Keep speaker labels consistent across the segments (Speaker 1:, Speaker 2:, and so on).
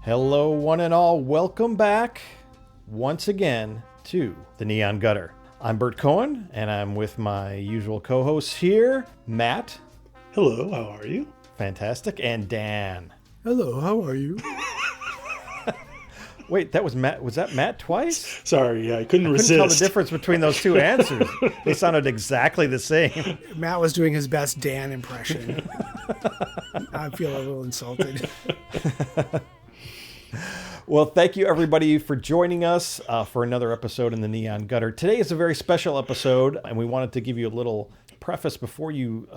Speaker 1: Hello, one and all. Welcome back once again to the Neon Gutter. I'm Bert Cohen, and I'm with my usual co-hosts here, Matt.
Speaker 2: Hello, how are you?
Speaker 1: Fantastic. And Dan.
Speaker 3: Hello, how are you?
Speaker 1: Wait, that was Matt. Was that Matt twice?
Speaker 2: Sorry, I couldn't resist.
Speaker 1: Couldn't tell the difference between those two answers. They sounded exactly the same.
Speaker 3: Matt was doing his best Dan impression. I feel a little insulted.
Speaker 1: Well, thank you everybody for joining us for another episode in the Neon Gutter. Today is a very special episode, and we wanted to give you a little preface before you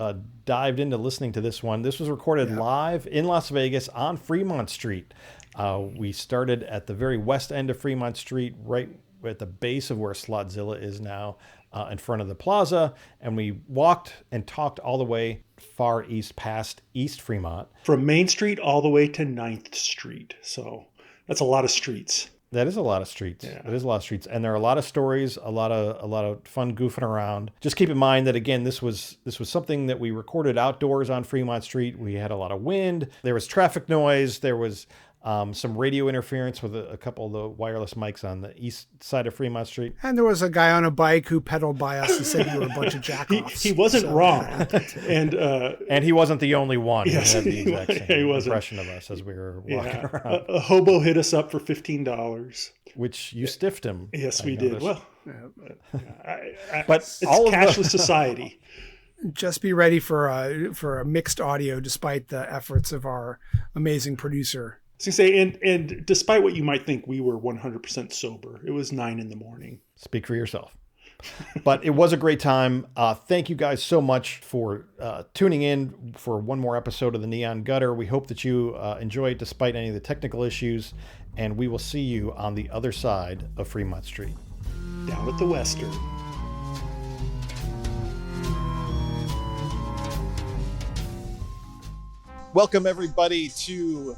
Speaker 1: dived into listening to this one. This was recorded live in Las Vegas on Fremont Street. We started at the very west end of Fremont Street, right at the base of where Slotzilla is now, in front of the plaza, and we walked and talked all the way far east past East Fremont.
Speaker 2: From Main Street all the way to 9th Street. So that's a lot of streets.
Speaker 1: That is a lot of streets. Yeah. That is a lot of streets. And there are a lot of stories, a lot of fun goofing around. Just keep in mind that, again, this was something that we recorded outdoors on Fremont Street. We had a lot of wind. There was traffic noise. There was some radio interference with a couple of the wireless mics on the east side of Fremont Street.
Speaker 3: And there was a guy on a bike who pedaled by us and said we were a bunch of jackoffs.
Speaker 2: He wasn't wrong.
Speaker 1: And he wasn't the only one
Speaker 2: yes,
Speaker 1: who had the exact same
Speaker 2: wasn't.
Speaker 1: Impression of us as we were walking around.
Speaker 2: A hobo hit us up for $15.
Speaker 1: Which you stiffed him.
Speaker 2: Yes, we did. Well,
Speaker 1: but
Speaker 2: it's
Speaker 1: all
Speaker 2: cashless society.
Speaker 3: Just be ready for a mixed audio despite the efforts of our amazing producer.
Speaker 2: So you say, and despite what you might think, we were 100% sober. It was 9 a.m.
Speaker 1: Speak for yourself. But it was a great time. Thank you guys so much for tuning in for one more episode of the Neon Gutter. We hope that you enjoy it despite any of the technical issues. And we will see you on the other side of Fremont Street.
Speaker 2: Down at the Western.
Speaker 1: Welcome everybody to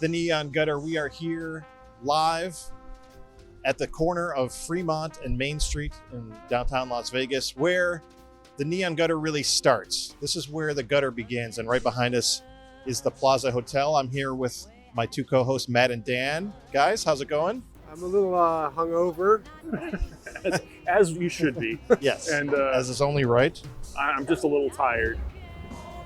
Speaker 1: the Neon Gutter. We are here live at the corner of Fremont and Main Street in downtown Las Vegas, where the Neon Gutter really starts. This is where the gutter begins, and right behind us is the Plaza Hotel. I'm here with my two co-hosts, Matt and Dan. Guys, how's it going?
Speaker 4: I'm a little hungover.
Speaker 5: as you should be.
Speaker 1: Yes,
Speaker 5: and
Speaker 1: as is only right.
Speaker 5: I'm just a little tired.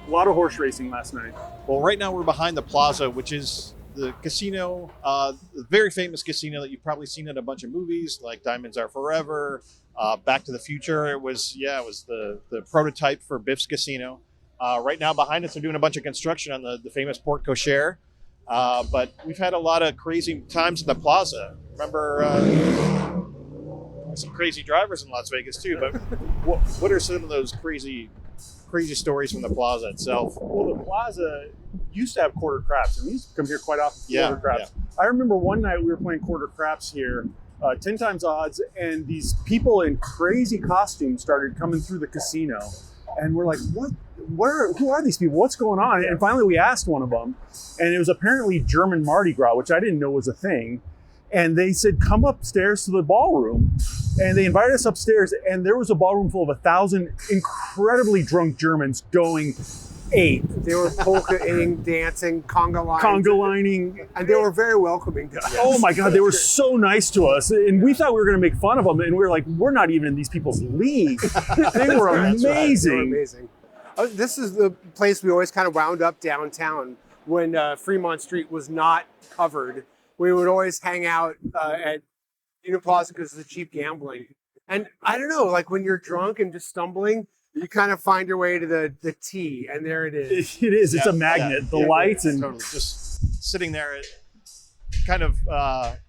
Speaker 5: A lot of horse racing last night.
Speaker 1: Well, right now we're behind the Plaza, which is the casino, the very famous casino that you've probably seen in a bunch of movies, like Diamonds Are Forever, Back to the Future. It was the prototype for Biff's Casino. Right now behind us, they're doing a bunch of construction on the famous Port Cochere. But we've had a lot of crazy times in the Plaza. Remember, some crazy drivers in Las Vegas too. But what are some of those crazy stories from the Plaza itself?
Speaker 5: Well, the Plaza used to have quarter craps, and we used to come here quite often for quarter craps.
Speaker 1: Yeah.
Speaker 5: I remember one night we were playing quarter craps here, 10 times odds, and these people in crazy costumes started coming through the casino, and we're like, who are these people? What's going on? And finally we asked one of them, and it was apparently German Mardi Gras, which I didn't know was a thing. And they said, come upstairs to the ballroom. And they invited us upstairs, and there was a ballroom full of 1,000 incredibly drunk Germans going ape.
Speaker 4: They were polka-ing, dancing,
Speaker 5: conga lining.
Speaker 4: And they were very welcoming to us.
Speaker 5: Yes. Oh my God, they were so nice to us. And we thought we were going to make fun of them. And we were like, we're not even in these people's league. They were amazing.
Speaker 4: Right. They were amazing. This is the place we always kind of wound up downtown when Fremont Street was not covered. We would always hang out at Plaza because of the cheap gambling. And I don't know, like when you're drunk and just stumbling, you kind of find your way to the T, and there it is.
Speaker 5: It is. It's a magnet. The lights and
Speaker 1: totally. Just sitting there, kind of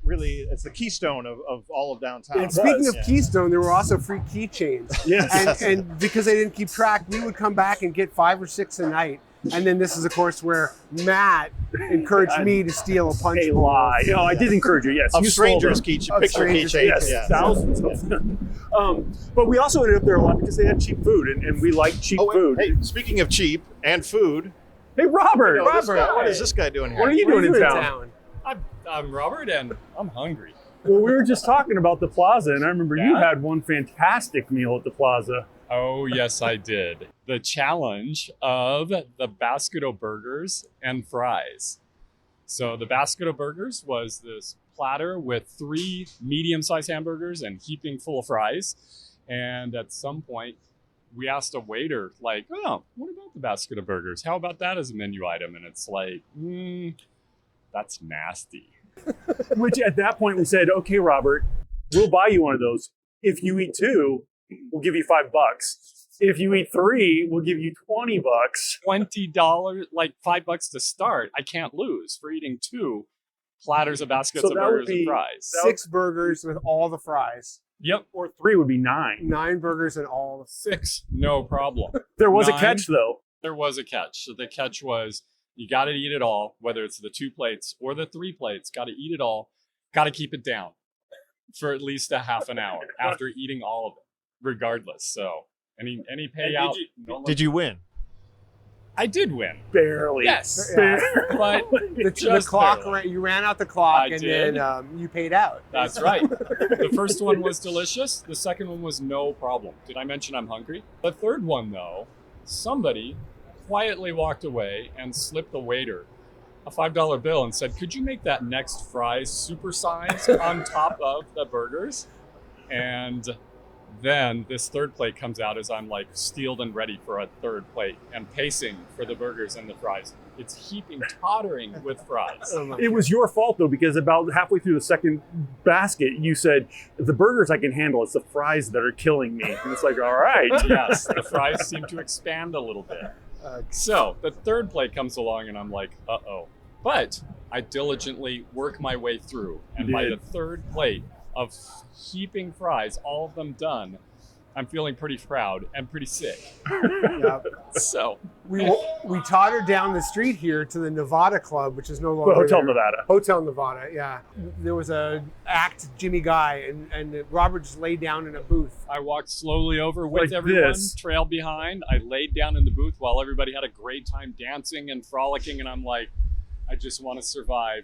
Speaker 1: really, it's the keystone of all of downtown.
Speaker 4: And speaking of Keystone, there were also free keychains.
Speaker 5: Yes.
Speaker 4: And because they didn't keep track, we would come back and get 5 or 6 a night. And then this is, of course, where Matt encouraged me to steal a punch bowl.
Speaker 5: Lie. No, I did encourage you, yes.
Speaker 1: Of
Speaker 5: you
Speaker 1: strangers' keychains.
Speaker 5: Yes, thousands of them. But we also ended up there a lot because they had cheap food, and we like cheap food.
Speaker 1: Hey, speaking of cheap and food.
Speaker 5: Hey, Robert!
Speaker 1: What is this guy doing here?
Speaker 5: What are you doing in town?
Speaker 6: I'm Robert, and I'm hungry.
Speaker 5: Well, we were just talking about the Plaza, and I remember you had one fantastic meal at the Plaza.
Speaker 6: Oh, yes, I did. The challenge of the basket of burgers and fries. So the basket of burgers was this platter with 3 medium-sized hamburgers and heaping full of fries. And at some point, we asked a waiter, like, oh, what about the basket of burgers? How about that as a menu item? And it's like, that's nasty.
Speaker 5: Which at that point we said, okay, Robert, we'll buy you one of those. If you eat 2, we'll give you $5. If you eat 3, we'll give you $20.
Speaker 6: $20, like $5 to start. I can't lose for eating 2 platters of baskets of burgers and fries.
Speaker 4: 6 burgers with all the fries.
Speaker 6: Yep.
Speaker 5: Or 3 would be 9.
Speaker 4: 9 burgers and all the
Speaker 6: 6, no problem.
Speaker 5: There was
Speaker 6: 9,
Speaker 5: a catch, though.
Speaker 6: There was a catch. So the catch was you got to eat it all, whether it's the 2 plates or the 3 plates. Got to eat it all. Got to keep it down for at least a half an hour after eating all of it, regardless. So any payout.
Speaker 1: Did you win?
Speaker 6: I did win.
Speaker 5: Barely.
Speaker 6: Yes.
Speaker 4: Yeah.
Speaker 6: But
Speaker 4: the clock
Speaker 6: barely.
Speaker 4: you ran out the clock
Speaker 6: I
Speaker 4: and
Speaker 6: did.
Speaker 4: then you paid out.
Speaker 6: That's right. The first one was delicious. The second one was no problem. Did I mention I'm hungry? The third one, though, somebody quietly walked away and slipped the waiter a $5 bill and said, could you make that next fries supersized on top of the burgers? And then this third plate comes out as I'm like steeled and ready for a third plate and pacing for the burgers and the fries. It's heaping, tottering with fries.
Speaker 5: It was your fault, though, because about halfway through the second basket, you said, the burgers I can handle, it's the fries that are killing me. And it's like, all right.
Speaker 6: Yes, the fries seem to expand a little bit. So the third plate comes along and I'm like, uh-oh. But I diligently work my way through. And by the third plate of heaping fries, all of them done, I'm feeling pretty proud and pretty sick.
Speaker 4: Yeah.
Speaker 6: So
Speaker 4: we tottered down the street here to the Nevada Club, which is no longer
Speaker 5: Hotel
Speaker 4: there.
Speaker 5: Nevada.
Speaker 4: Hotel Nevada, yeah. There was a act Jimmy Guy, and Robert just laid down in a booth.
Speaker 6: I walked slowly over with
Speaker 5: Like
Speaker 6: everyone,
Speaker 5: this.
Speaker 6: trailed behind. I laid down in the booth while everybody had a great time dancing and frolicking, and I'm like, I just want to survive.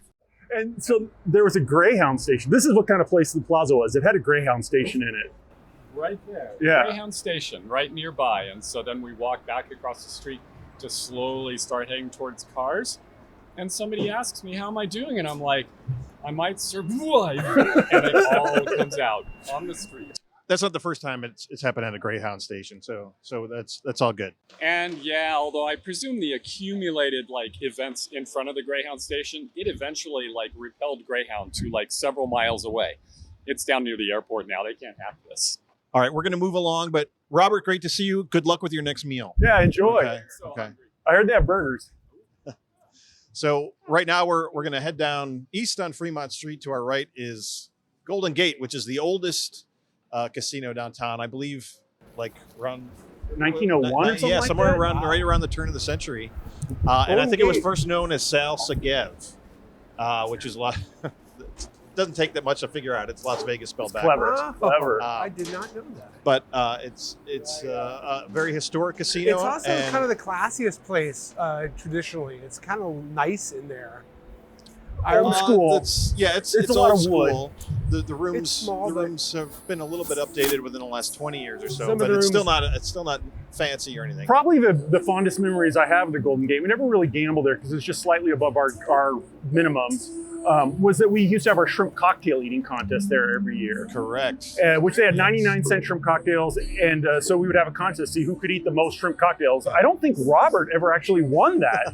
Speaker 5: And so there was a Greyhound station. This is what kind of place the plaza was. It had a Greyhound station in it.
Speaker 6: Right there.
Speaker 5: Yeah.
Speaker 6: Greyhound station right nearby. And so then we walked back across the street to slowly start heading towards cars. And somebody asks me, how am I doing? And I'm like, I might survive. And it all comes out on the street.
Speaker 1: That's not the first time it's happened at a Greyhound station, so that's all good.
Speaker 6: And yeah, although I presume the accumulated like events in front of the Greyhound station, it eventually like repelled Greyhound to like several miles away. It's down near the airport now. They can't have this.
Speaker 1: All right, we're going to move along, but Robert, great to see you. Good luck with your next meal.
Speaker 5: Yeah, enjoy.
Speaker 1: Okay.
Speaker 6: So
Speaker 1: Okay.
Speaker 6: hungry.
Speaker 5: I heard they have burgers.
Speaker 1: So right now we're going to head down east on Fremont Street. To our right is Golden Gate, which is the oldest casino downtown, I believe, like around
Speaker 5: 1901 or something
Speaker 1: yeah,
Speaker 5: like
Speaker 1: somewhere
Speaker 5: that?
Speaker 1: around right around the turn of the century. And I think it was first known as Sal Sagev, which is a lot. Doesn't take that much to figure out. It's Las Vegas spelled backwards.
Speaker 5: Clever.
Speaker 4: I did not know that.
Speaker 1: But it's a very historic casino.
Speaker 4: It's also
Speaker 1: and
Speaker 4: kind of the classiest place traditionally. It's kind of nice in there.
Speaker 5: Old school.
Speaker 1: It's
Speaker 5: a lot
Speaker 1: old
Speaker 5: of wood.
Speaker 1: school. The rooms
Speaker 4: It's small,
Speaker 1: the
Speaker 4: but-
Speaker 1: rooms have been a little bit updated within the last 20 years or so,
Speaker 4: Some of
Speaker 1: but
Speaker 4: the
Speaker 1: it's still
Speaker 4: rooms-
Speaker 1: not fancy or anything.
Speaker 5: Probably the fondest memories I have of the Golden Gate, we never really gambled there because it's just slightly above our minimums, was that we used to have our shrimp cocktail eating contest there every year.
Speaker 1: Correct.
Speaker 5: Which they had 99-cent shrimp cocktails, and so we would have a contest to see who could eat the most shrimp cocktails. I don't think Robert ever actually won that,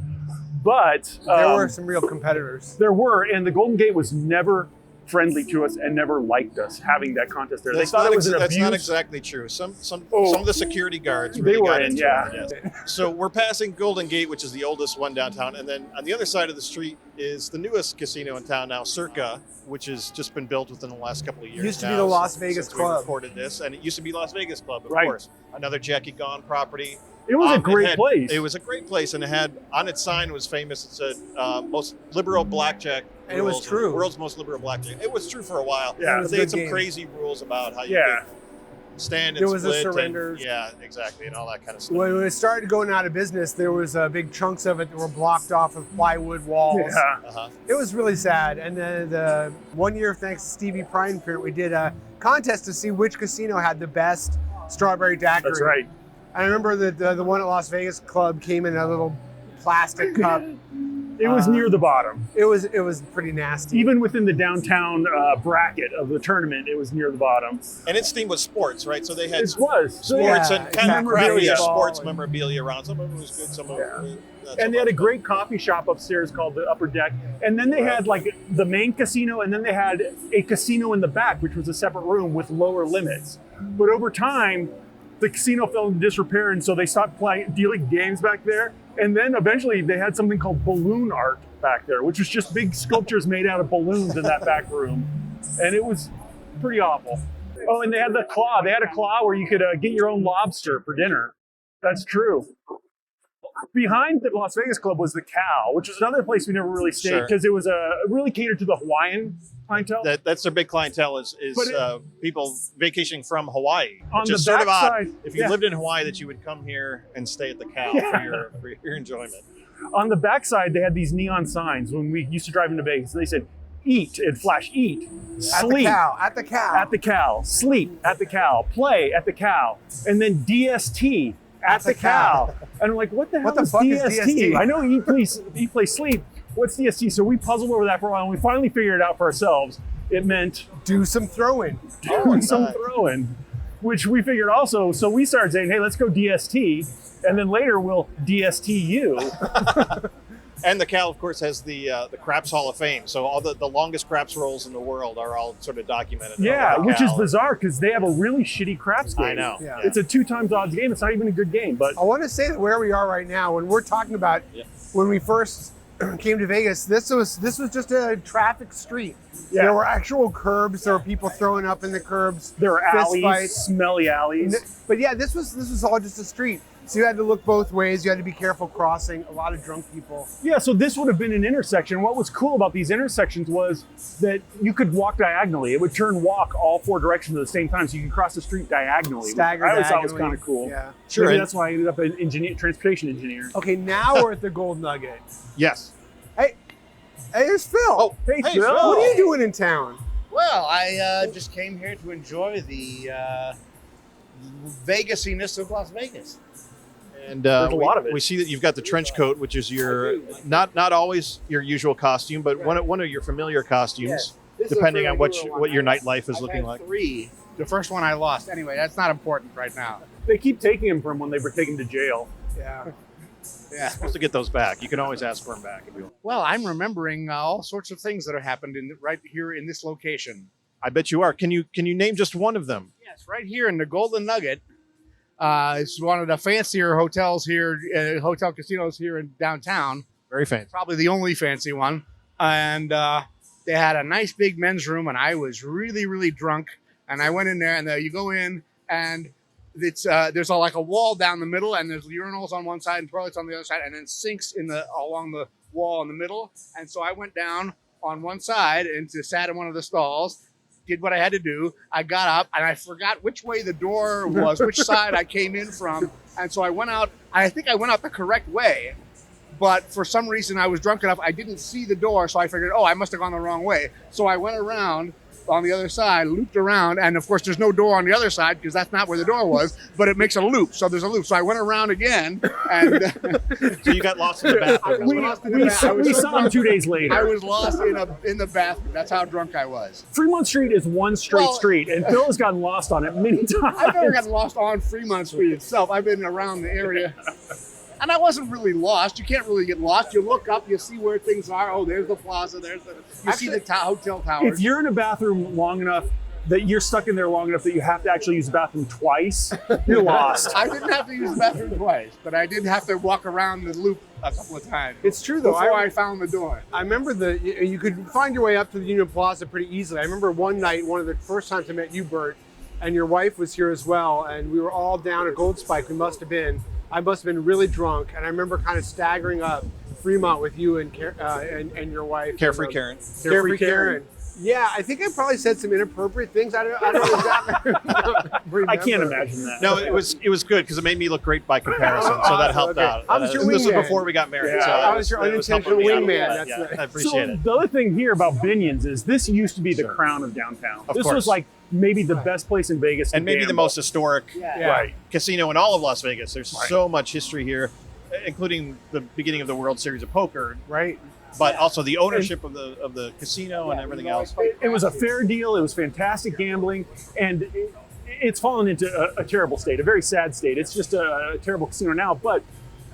Speaker 5: but
Speaker 4: There were some real competitors.
Speaker 5: there were, and the Golden Gate was never friendly to us and never liked us having that contest there.
Speaker 1: That's
Speaker 5: they thought
Speaker 1: not
Speaker 5: it was an
Speaker 1: that's
Speaker 5: abuse.
Speaker 1: not exactly true. Some
Speaker 5: Oh,
Speaker 1: of the security guards
Speaker 5: they
Speaker 1: really
Speaker 5: were
Speaker 1: got
Speaker 5: in,
Speaker 1: into
Speaker 5: yeah.
Speaker 1: it. Yes. So we're passing Golden Gate, which is the oldest one downtown, and then on the other side of the street is the newest casino in town now, Circa, which has just been built within the last couple of years.
Speaker 4: Used to be
Speaker 1: now,
Speaker 4: the Las
Speaker 1: since
Speaker 4: Vegas
Speaker 1: we
Speaker 4: Club.
Speaker 1: recorded this, and it used to be Las Vegas Club, of
Speaker 5: Right.
Speaker 1: course. Another Jackie Gone property.
Speaker 5: It was a
Speaker 1: It
Speaker 5: great
Speaker 1: had-
Speaker 5: place.
Speaker 1: It was a great place, and it had on its sign was famous. It said most liberal blackjack.
Speaker 4: And it was
Speaker 1: rules,
Speaker 4: true.
Speaker 1: World's most liberal blackjack. It was true for a while.
Speaker 5: Yeah.
Speaker 4: It was
Speaker 1: They
Speaker 4: a
Speaker 1: had
Speaker 4: good
Speaker 1: some
Speaker 4: game.
Speaker 1: crazy rules about how you
Speaker 5: Yeah.
Speaker 1: could stand and
Speaker 4: There was a
Speaker 1: split.
Speaker 4: surrender.
Speaker 1: And, yeah, exactly, and all that kind of stuff.
Speaker 4: When it started going out of business, there was big chunks of it that were blocked off with plywood walls.
Speaker 5: Yeah.
Speaker 1: Uh-huh.
Speaker 4: It was really sad. And then the one year, thanks to Stevie Prineprint, we did a contest to see which casino had the best strawberry daiquiri.
Speaker 5: That's right.
Speaker 4: I remember that the one at Las Vegas Club came in a little plastic cup.
Speaker 5: It was near the bottom.
Speaker 4: It was pretty nasty.
Speaker 5: Even within the downtown bracket of the tournament, it was near the bottom.
Speaker 1: And its theme was sports, right? So they had
Speaker 5: It was. So
Speaker 1: sports
Speaker 4: Yeah,
Speaker 1: and kind of
Speaker 5: memorabilia.
Speaker 1: crappy sports memorabilia around. Some of it was good, some of it was
Speaker 5: And they had a great coffee shop upstairs called the Upper Deck. And then they had like the main casino, and then they had a casino in the back, which was a separate room with lower limits. But over time, the casino fell into disrepair, and so they stopped dealing games back there. And then eventually they had something called balloon art back there, which was just big sculptures made out of balloons in that back room. And it was pretty awful. Oh, and they had the claw. They had a claw where you could get your own lobster for dinner. That's true. Behind the Las Vegas Club was the Cow, which was another place we never really stayed because it was really catered to the Hawaiian clientele.
Speaker 1: That's their big clientele is people vacationing from Hawaii,
Speaker 5: On
Speaker 1: which
Speaker 5: the
Speaker 1: is sort of odd.
Speaker 5: backside,
Speaker 1: If you
Speaker 5: yeah.
Speaker 1: lived in Hawaii, that you would come here and stay at the Cow for your enjoyment.
Speaker 5: On the backside, they had these neon signs when we used to drive into Vegas. They said, eat, it'd flash, eat, sleep,
Speaker 4: At the cow.
Speaker 5: at the Cow, sleep, at the Cow, play, at the Cow, and then DST, at the Cow. And I'm like, what the hell
Speaker 4: the
Speaker 5: is
Speaker 4: fuck is
Speaker 5: DST?
Speaker 4: DST?
Speaker 5: I know eat, play, sleep. What's DST? So we puzzled over that for a while, and we finally figured it out for ourselves. It meant
Speaker 4: Do some throwing.
Speaker 5: doing some throwing, which we figured also. So we started saying, hey, let's go DST, and then later we'll DST you.
Speaker 1: And the Cal, of course, has the Craps Hall of Fame. So all the longest craps rolls in the world are all sort of documented.
Speaker 5: Yeah,
Speaker 1: over the
Speaker 5: which is
Speaker 1: Cal.
Speaker 5: bizarre because they have a really shitty craps game.
Speaker 1: I know.
Speaker 4: Yeah.
Speaker 5: It's a 2x odds game. It's not even a good game, but
Speaker 4: I want to say that where we are right now, when we're talking about when we first came to Vegas, this was just a traffic street.
Speaker 5: Yeah.
Speaker 4: There were actual curbs. There were people throwing up in the curbs.
Speaker 5: there are
Speaker 4: fist
Speaker 5: alleys,
Speaker 4: fights.
Speaker 5: smelly alleys.
Speaker 4: But yeah, this was all just a street. So you had to look both ways. You had to be careful crossing. A lot of drunk people.
Speaker 5: Yeah, so this would have been an intersection. What was cool about these intersections was that you could walk diagonally. It would walk all four directions at the same time, so you could cross the street diagonally.
Speaker 4: Stagger
Speaker 5: I always thought it was
Speaker 4: diagonally.
Speaker 5: kind of cool.
Speaker 4: Yeah.
Speaker 1: Sure.
Speaker 5: Maybe
Speaker 1: and-
Speaker 5: that's why I ended up an transportation engineer.
Speaker 4: Okay, now we're at the Golden Nugget.
Speaker 1: Yes.
Speaker 4: Hey, there's Phil.
Speaker 1: Oh,
Speaker 5: Hey,
Speaker 1: hey,
Speaker 5: Phil.
Speaker 1: Phil.
Speaker 4: What are you doing in town?
Speaker 7: Well, I just came here to enjoy the Vegasiness of Las Vegas.
Speaker 1: And
Speaker 5: There's a lot of it.
Speaker 1: we see that you've got the trench coat, which is your not always your usual costume, but one of your familiar costumes,
Speaker 7: This is
Speaker 1: depending
Speaker 7: a
Speaker 1: on
Speaker 7: really newer one.
Speaker 1: what your nightlife is
Speaker 7: I've
Speaker 1: looking
Speaker 7: had
Speaker 1: like.
Speaker 7: 3. The first one I lost. Anyway, that's not important right now.
Speaker 5: They keep taking him from when they were taken to jail.
Speaker 4: Yeah.
Speaker 7: Yeah.
Speaker 1: Supposed to get those back. You can always ask for them back if you want.
Speaker 7: Well, I'm remembering all sorts of things that have happened right here in this location.
Speaker 1: I bet you are. Can you name just one of them?
Speaker 7: Yes, right here in the Golden Nugget. It's one of the fancier hotels here, hotel casinos here in downtown.
Speaker 1: Very fancy.
Speaker 7: Probably the only fancy one. And they had a nice big men's room, and I was really, really drunk. And I went in there, and you go in, and it's there's like a wall down the middle, and there's urinals on one side and toilets on the other side, and then sinks along the wall in the middle. And so I went down on one side and sat in one of the stalls, did what I had to do. I got up, and I forgot which way the door was, which side I came in from. And so I went out. I think I went out the correct way. But for some reason, I was drunk enough, I didn't see the door, so I figured, I must have gone the wrong way. So I went around on the other side, looped around, and of course, there's no door on the other side because that's not where the door was, but it makes a loop, so there's a loop. So I went around again, and
Speaker 1: So you got lost in the bathroom.
Speaker 5: We saw him 2 days later.
Speaker 7: I was lost in the bathroom. That's how drunk I was.
Speaker 5: Fremont Street is one straight
Speaker 7: Well-
Speaker 5: street, and Phil has gotten lost on it many times.
Speaker 7: I've never gotten lost on Fremont Street itself. I've been around the area. And I wasn't really lost. You can't really get lost. You look up, you see where things are. Oh, there's the plaza. You see the hotel towers.
Speaker 5: If you're in a bathroom long enough that you're stuck in there long enough that you have to actually use the bathroom twice, you're lost.
Speaker 7: I didn't have to use the bathroom twice, but I did have to walk around the loop a couple of times.
Speaker 4: It's true though.
Speaker 7: Before I found the door.
Speaker 4: I remember you could find your way up to the Union Plaza pretty easily. I remember one night, one of the first times I met you, Bert, and your wife was here as well, and we were all down at Gold Spike. I must have been really drunk, and I remember kind of staggering up Fremont with you and your wife.
Speaker 1: Carefree Karen.
Speaker 4: Carefree Karen. Yeah, I think I probably said some inappropriate things. I don't exactly remember.
Speaker 5: I can't imagine that.
Speaker 1: No, it was good because it made me look great by comparison, so that helped
Speaker 4: Okay.
Speaker 1: out.
Speaker 4: I was your
Speaker 1: This was
Speaker 4: wingman.
Speaker 1: before we got married.
Speaker 5: Yeah.
Speaker 1: so
Speaker 4: I was your
Speaker 1: it helping
Speaker 4: unintentional
Speaker 1: me out a
Speaker 4: wingman.
Speaker 1: lot.
Speaker 4: That's
Speaker 1: Yeah,
Speaker 4: right.
Speaker 1: I appreciate it.
Speaker 5: The other thing here about Binions is this used to be the crown of downtown.
Speaker 1: Of
Speaker 5: This
Speaker 1: course.
Speaker 5: was like maybe the best place in Vegas to
Speaker 1: And maybe the
Speaker 5: gamble.
Speaker 1: most historic
Speaker 4: Yeah.
Speaker 5: Right.
Speaker 1: casino in all of Las Vegas. There's so much history here.
Speaker 8: including the beginning of the World Series of Poker,
Speaker 4: Right.
Speaker 8: but also the ownership of the casino and everything else.
Speaker 5: It was a fair deal. It was fantastic gambling, and it's fallen into a terrible state, a very sad state. It's just a terrible casino now, but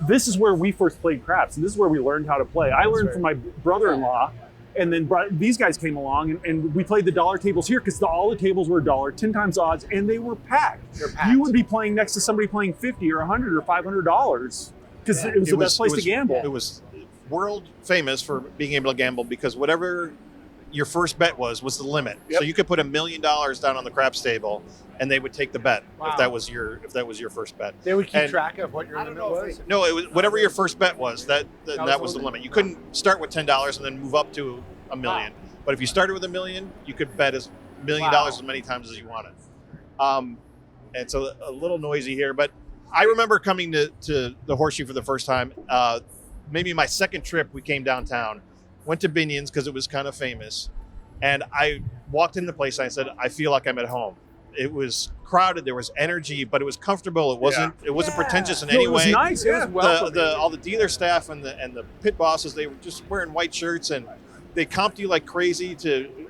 Speaker 5: this is where we first played craps, and this is where we learned how to play. I learned from my brother-in-law, and then these guys came along, and we played the dollar tables here because all the tables were $1, 10 times odds, and they were packed. You would be playing next to somebody playing $50 or $100 or $500 because it was the best place to gamble.
Speaker 8: It was world famous for being able to gamble because whatever your first bet was the limit.
Speaker 5: Yep.
Speaker 8: So you could put $1 million down on the craps table, and they would take the bet
Speaker 4: Wow.
Speaker 8: if that was your first bet.
Speaker 4: They would keep
Speaker 8: And-
Speaker 4: track of what your limit was.
Speaker 8: No, it was whatever your first bet was. That was the limit. You couldn't start with $10 and then move up to $1 million. But if you started with $1 million, you could bet $1 million as many times as you wanted. And so a little noisy here, but I remember coming to the Horseshoe for the first time. Maybe my second trip, we came downtown, went to Binion's because it was kind of famous, and I walked in the place and I said, I feel like I'm at home. It was crowded, there was energy, but it was comfortable. It wasn't pretentious in any
Speaker 5: It was
Speaker 8: way.
Speaker 5: nice.
Speaker 4: It was welcoming.
Speaker 8: All the dealer staff and the pit bosses, they were just wearing white shirts, and they comped you like crazy to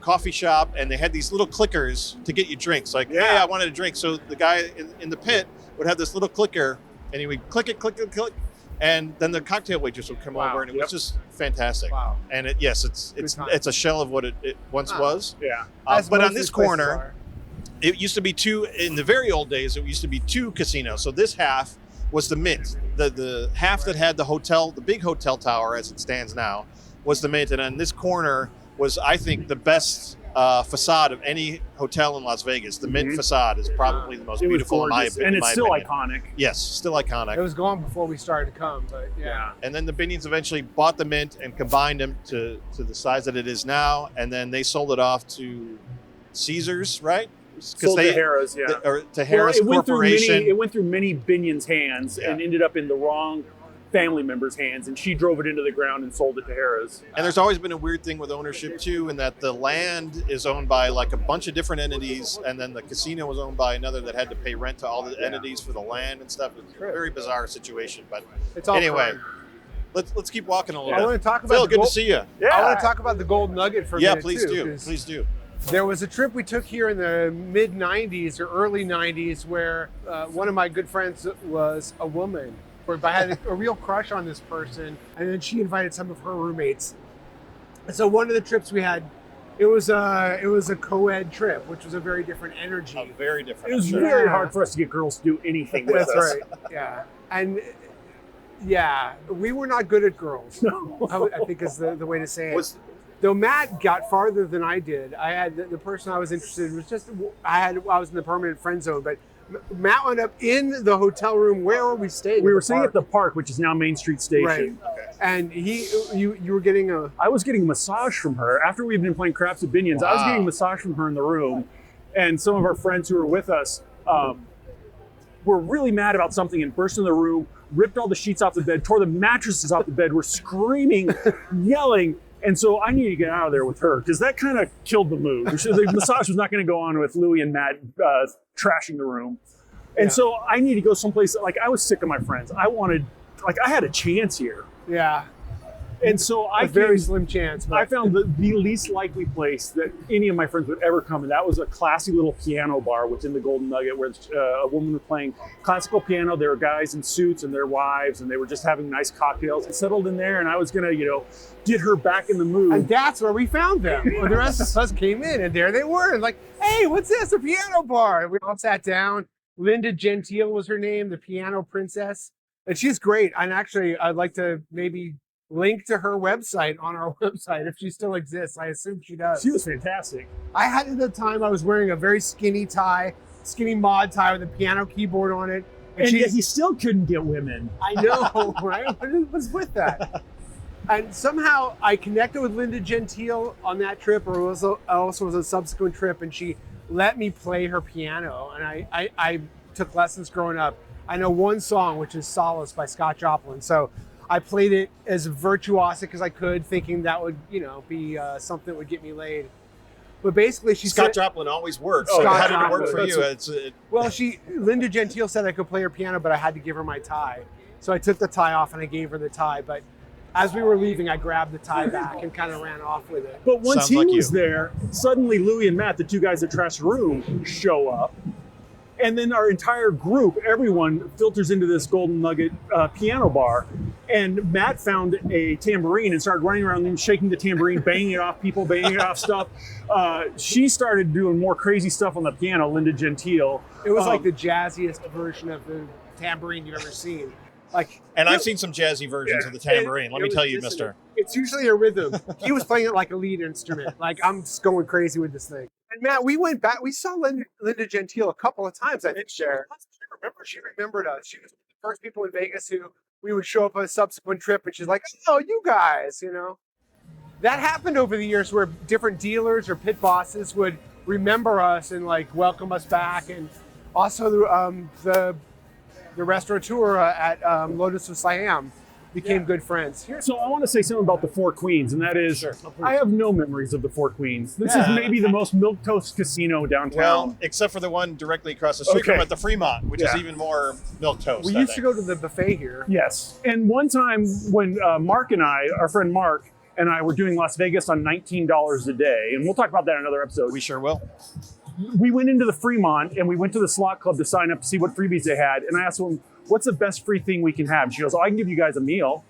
Speaker 8: coffee shop, and they had these little clickers to get you drinks. Like, hey, I wanted a drink. So the guy in the pit would have this little clicker, and he would click, and then the cocktail waitress would come over, and it was just fantastic.
Speaker 4: Wow.
Speaker 8: And it's a shell of what it once was.
Speaker 5: Yeah.
Speaker 8: But on this corner, it used to be two. In the very old days, it used to be two casinos. So this half was the Mint. The half that had the hotel, the big hotel tower as it stands now, was the Mint. And on this corner was, I think, the best facade of any hotel in Las Vegas. The Mint facade is probably the most beautiful in my opinion.
Speaker 5: And it's still iconic.
Speaker 8: Yes, still iconic.
Speaker 4: It was gone before we started to come, but yeah.
Speaker 8: And then the Binions eventually bought the Mint and combined them to the size that it is now. And then they sold it off to Caesars, right?
Speaker 5: Sold to Harrah's,
Speaker 8: Or to Harrah's Corporation.
Speaker 5: It went through many Binion's hands and ended up in the wrong family member's hands, and she drove it into the ground and sold it to Harrah's.
Speaker 8: And there's always been a weird thing with ownership too, in that the land is owned by like a bunch of different entities, and then the casino was owned by another that had to pay rent to all the entities for the land and stuff. It's a very bizarre situation, but
Speaker 4: It's all
Speaker 8: anyway,
Speaker 4: fun.
Speaker 8: let's keep walking a little
Speaker 4: I
Speaker 8: bit.
Speaker 4: want to talk about
Speaker 8: Phil,
Speaker 4: the
Speaker 8: good to see you.
Speaker 4: I want to talk about the Golden Nugget for a minute
Speaker 8: Please
Speaker 4: too,
Speaker 8: do.
Speaker 4: 'cause
Speaker 8: Please do.
Speaker 4: There was a trip we took here in the mid 90s or early 90s where one of my good friends was a woman. Where I had a real crush on this person, and then she invited some of her roommates. And so one of the trips we had, it was a co-ed trip, which was a very different energy.
Speaker 8: Very different.
Speaker 5: It was very hard for us to get girls to do anything with
Speaker 4: That's
Speaker 5: us.
Speaker 4: right. Yeah, and yeah, we were not good at girls.
Speaker 5: No.
Speaker 4: I think is the way to say it. Though Matt got farther than I did. I had the person I was interested in was just I was in the permanent friend zone, but Matt wound up in the hotel room. Where were we staying?
Speaker 5: We were staying at the park, which is now Main Street Station.
Speaker 4: Right. And you were getting
Speaker 5: I was getting a massage from her after we'd been playing craps at Binions. I was getting a massage from her in the room, and some of our friends who were with us were really mad about something and burst in the room, ripped all the sheets off the bed, tore the mattresses off the bed, were screaming, yelling. And so I needed to get out of there with her because that kind of killed the mood. The massage was not going to go on with Louie and Matt trashing the room. And so I need to go someplace, like I was sick of my friends. I had a chance here.
Speaker 4: Yeah.
Speaker 5: And so
Speaker 4: very slim chance. But
Speaker 5: I found the least likely place that any of my friends would ever come, and that was a classy little piano bar within the Golden Nugget where a woman was playing classical piano. There were guys in suits and their wives, and they were just having nice cocktails. I settled in there, and I was gonna, get her back in the mood.
Speaker 4: And that's where we found them. When the rest of us came in, and there they were. And like, hey, what's this? A piano bar. And we all sat down. Linda Gentile was her name, the piano princess. And she's great. And actually, I'd like to maybe link to her website on our website if she still exists. I assume she does.
Speaker 5: She was fantastic.
Speaker 4: I had at the time, I was wearing a very skinny mod tie with a piano keyboard on it.
Speaker 5: And yet he still couldn't get women.
Speaker 4: I know, right? What was with that? And somehow I connected with Linda Gentile on that trip, or also was a subsequent trip, and she let me play her piano. And I took lessons growing up. I know one song, which is Solace by Scott Joplin. So I played it as virtuosic as I could, thinking that would, be something that would get me laid. But basically,
Speaker 8: Scott Joplin always works.
Speaker 4: Scott
Speaker 8: How did it work
Speaker 4: Joplin.
Speaker 8: for you?
Speaker 4: Linda Gentile said I could play her piano, but I had to give her my tie. So I took the tie off and I gave her the tie. But as we were leaving, I grabbed the tie back and kind of ran off with it.
Speaker 5: But once
Speaker 8: Sounds
Speaker 5: he
Speaker 8: like
Speaker 5: was
Speaker 8: you.
Speaker 5: there, suddenly Louie and Matt, the two guys that trash the room, show up. And then our entire group, everyone filters into this Golden Nugget piano bar. And Matt found a tambourine and started running around and shaking the tambourine, banging it off people, banging it off stuff. She started doing more crazy stuff on the piano, Linda Gentile.
Speaker 4: It was like the jazziest version of the tambourine you've ever seen. Like,
Speaker 8: And I've seen some jazzy versions of the tambourine. Let me tell you, mister.
Speaker 4: It's usually a rhythm. He was playing it like a lead instrument. Like, I'm just going crazy with this thing. And Matt, we went back. We saw Linda Gentile a couple of times, I think. She remembered us. She was one of the first people in Vegas who we would show up on a subsequent trip, and she's like, "Oh, you guys," you know. That happened over the years, where different dealers or pit bosses would remember us and like welcome us back, and also the restaurateur at Lotus of Siam became good friends.
Speaker 5: So I want to say something about the Four Queens, and that is, I have no memories of the Four Queens. This is maybe the most milquetoast casino downtown.
Speaker 8: Well, except for the one directly across the street from at the Fremont, which is even more milquetoast.
Speaker 4: We used to go to the buffet here.
Speaker 5: Yes. And one time when Mark and I, our friend Mark, and I were doing Las Vegas on $19 a day, and we'll talk about that in another episode.
Speaker 8: We sure will.
Speaker 5: We went into the Fremont and we went to the slot club to sign up to see what freebies they had. And I asked them, what's the best free thing we can have? She goes, oh, I can give you guys a meal.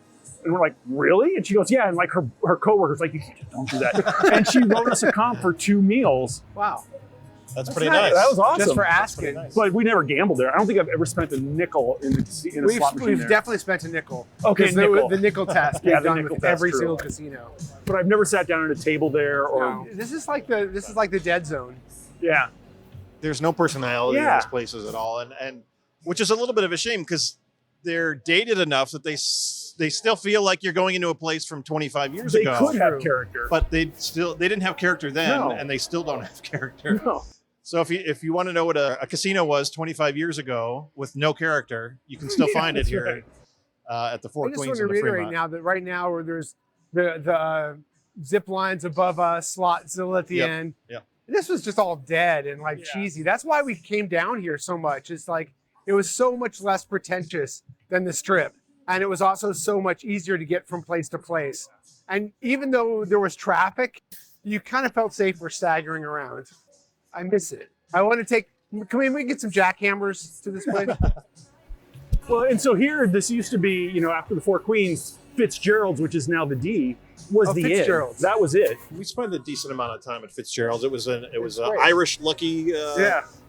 Speaker 5: And we're like, really? And she goes, yeah. And like her coworkers like, you don't do that. And she wrote us a comp for 2 meals.
Speaker 4: Wow.
Speaker 8: That's pretty nice.
Speaker 5: That was awesome.
Speaker 4: Just for asking.
Speaker 8: Nice.
Speaker 5: But we never gambled there. I don't think I've ever spent a nickel in a slot machine
Speaker 4: We've
Speaker 5: there.
Speaker 4: definitely spent a nickel.
Speaker 5: Okay, nickel.
Speaker 4: The nickel test.
Speaker 5: Yeah,
Speaker 4: We've
Speaker 5: the
Speaker 4: done
Speaker 5: nickel
Speaker 4: with
Speaker 5: test,
Speaker 4: every
Speaker 5: true.
Speaker 4: single casino.
Speaker 5: But I've never sat down at a table there or
Speaker 4: No. This is like the dead zone.
Speaker 5: yeah.
Speaker 8: There's no personality in
Speaker 5: Yeah.
Speaker 8: these places at all, and which is a little bit of a shame because they're dated enough that they still feel like you're going into a place from 25 years
Speaker 5: They
Speaker 8: ago.
Speaker 5: could have character.
Speaker 8: But they didn't have character then,
Speaker 5: No.
Speaker 8: and they still don't have character.
Speaker 5: No.
Speaker 8: So if you want to know what a casino was 25 years ago with no character, you can still find it
Speaker 5: that's
Speaker 8: here at the Four
Speaker 4: I just
Speaker 8: Queens
Speaker 4: want to
Speaker 8: in the
Speaker 4: reiterate
Speaker 8: Fremont.
Speaker 4: now that right now where there's the zip lines above us, Slotzilla at the
Speaker 8: Yep.
Speaker 4: end.
Speaker 8: Yep.
Speaker 4: This was just all dead and like cheesy. That's why we came down here so much. It's like it was so much less pretentious than the Strip, and it was also so much easier to get from place to place. And even though there was traffic, you kind of felt safer staggering around. I miss it. I want to take. Can we get some jackhammers to this place?
Speaker 5: Well, and so here, this used to be, after the Four Queens, Fitzgerald's, which is now the D, was the
Speaker 4: Fitzgerald's.
Speaker 5: Inn. That was it.
Speaker 8: We spent a decent amount of time at Fitzgerald's. It was an
Speaker 4: great.
Speaker 8: Irish lucky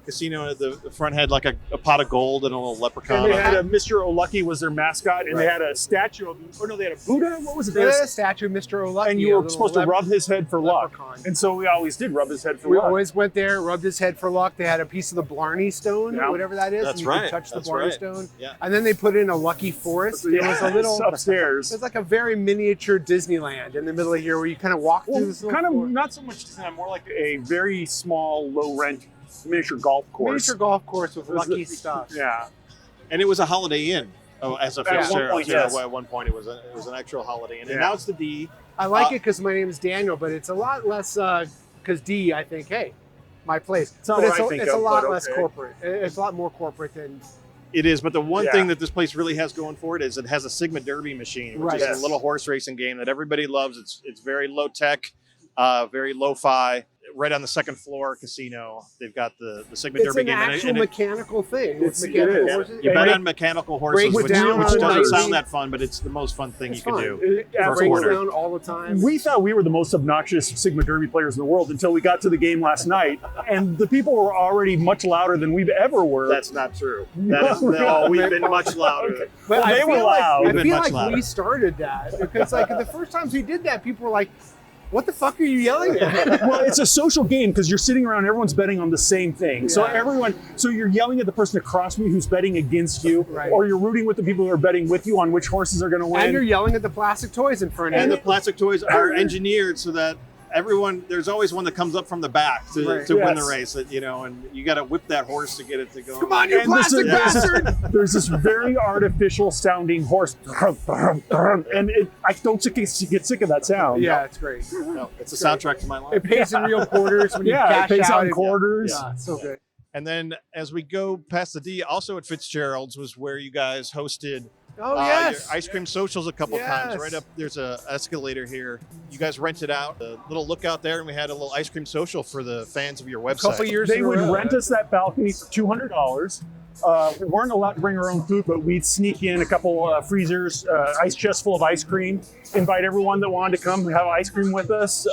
Speaker 8: casino. The front had like a pot of gold and a little leprechaun.
Speaker 5: And they
Speaker 8: on
Speaker 5: had
Speaker 8: it.
Speaker 5: a Mr. O'Lucky was their mascot, and they had a statue of, they had a Buddha. What was it?
Speaker 4: They had a statue of Mr. O'Lucky.
Speaker 5: And
Speaker 4: a
Speaker 5: you were
Speaker 4: little
Speaker 5: supposed to rub his head for luck.
Speaker 4: leprechaun.
Speaker 5: And so we always did rub his head for
Speaker 4: We
Speaker 5: luck.
Speaker 4: always went there, rubbed his head for luck. They had a piece of the Blarney Stone,
Speaker 5: Yeah.
Speaker 4: whatever that is.
Speaker 8: That's
Speaker 4: and you
Speaker 8: right.
Speaker 4: could touch the
Speaker 8: That's
Speaker 4: Blarney
Speaker 8: right.
Speaker 4: Stone.
Speaker 8: Yeah.
Speaker 4: And then they put in a lucky forest. It was a little.
Speaker 5: It's upstairs.
Speaker 4: It's like a very miniature Disneyland in the middle of here, where you kind of walk
Speaker 5: Well,
Speaker 4: through this little
Speaker 5: kind of
Speaker 4: forest.
Speaker 5: not so much Disneyland, more like a very small, low-rent miniature golf course.
Speaker 4: Miniature golf course with
Speaker 5: There's
Speaker 4: lucky
Speaker 5: the-
Speaker 4: stuff.
Speaker 5: Yeah.
Speaker 8: And it was a Holiday Inn. Oh, as a
Speaker 5: At one
Speaker 8: Fitzgerald.
Speaker 5: point, yes.
Speaker 8: At one point, it was an actual Holiday Inn, and
Speaker 5: Yeah.
Speaker 8: now it's the D.
Speaker 4: I like it because my name is Daniel, but it's a lot less. Because D, I think, hey, my place.
Speaker 5: It's not
Speaker 4: but
Speaker 5: what I think
Speaker 4: it's a
Speaker 5: of,
Speaker 4: lot
Speaker 5: but
Speaker 4: less
Speaker 5: okay.
Speaker 4: corporate. It's a lot more corporate than.
Speaker 8: It is, but the one
Speaker 5: Yeah.
Speaker 8: thing that this place really has going for it is it has a Sigma Derby machine, which
Speaker 4: Right.
Speaker 8: is
Speaker 5: Yes.
Speaker 8: a little horse racing game that everybody loves. It's very low tech, very lo-fi. Right on the second floor casino, they've got the Sigma
Speaker 4: It's
Speaker 8: Derby
Speaker 4: an
Speaker 8: game,
Speaker 4: actual mechanical thing with
Speaker 5: It's-
Speaker 4: mechanical
Speaker 5: it is.
Speaker 4: horses.
Speaker 8: you
Speaker 4: It
Speaker 8: bet
Speaker 4: break-
Speaker 8: on mechanical horses,
Speaker 4: breaks
Speaker 8: which
Speaker 4: down
Speaker 8: doesn't
Speaker 4: on
Speaker 8: sound
Speaker 4: night.
Speaker 8: that fun, but it's the most fun thing
Speaker 4: It's
Speaker 8: you can
Speaker 4: fun.
Speaker 8: do.
Speaker 5: It
Speaker 8: for a
Speaker 4: breaks
Speaker 8: quarter.
Speaker 4: down all the time.
Speaker 5: We thought we were the most obnoxious Sigma Derby players in the world until we got to the game last night, and the people were already much louder than we've ever were.
Speaker 8: That's not true. That is, no, we've been much louder.
Speaker 4: But
Speaker 5: Well, they were loud.
Speaker 4: I
Speaker 8: We've been
Speaker 4: feel
Speaker 8: much
Speaker 4: like
Speaker 8: louder.
Speaker 4: we started that because, like, the first times we did that, people were like, "What the fuck are you yelling at?"
Speaker 5: Well, it's a social game because you're sitting around, everyone's betting on the same thing. So
Speaker 4: Yeah.
Speaker 5: so you're yelling at the person across from you who's betting against you,
Speaker 4: Right.
Speaker 5: or you're rooting with the people who are betting with you on which horses are going to win.
Speaker 4: And you're yelling at the plastic toys in front of
Speaker 8: And
Speaker 4: you.
Speaker 8: the plastic toys are engineered so that there's always one that comes up from the back to
Speaker 4: Right.
Speaker 8: win the
Speaker 5: Yes.
Speaker 8: race, and you got to whip that horse to get it to go.
Speaker 4: Come on, you
Speaker 5: And this
Speaker 4: plastic
Speaker 5: is-
Speaker 4: bastard!
Speaker 5: There's this very artificial sounding horse, and I don't get sick of that sound.
Speaker 4: Yeah, it's great.
Speaker 8: No, it's a soundtrack to my life.
Speaker 4: It pays in real quarters when you
Speaker 5: Yeah,
Speaker 4: cash
Speaker 5: it pays
Speaker 4: out.
Speaker 5: out in quarters.
Speaker 4: Yeah, it's so good.
Speaker 8: And then as we go past the D, also at Fitzgerald's was where you guys hosted
Speaker 4: Oh, yes.
Speaker 8: Your ice cream socials a couple times.
Speaker 4: Yes.
Speaker 8: Right up there's a escalator here. You guys rented out a little lookout there, and we had a little ice cream social for the fans of your website.
Speaker 4: Couple years
Speaker 5: They
Speaker 4: in a
Speaker 5: would
Speaker 4: row.
Speaker 5: rent us that balcony for $200. We weren't allowed to bring our own food, but we'd sneak in a couple freezers, ice chests full of ice cream, invite everyone that wanted to come have ice cream with us.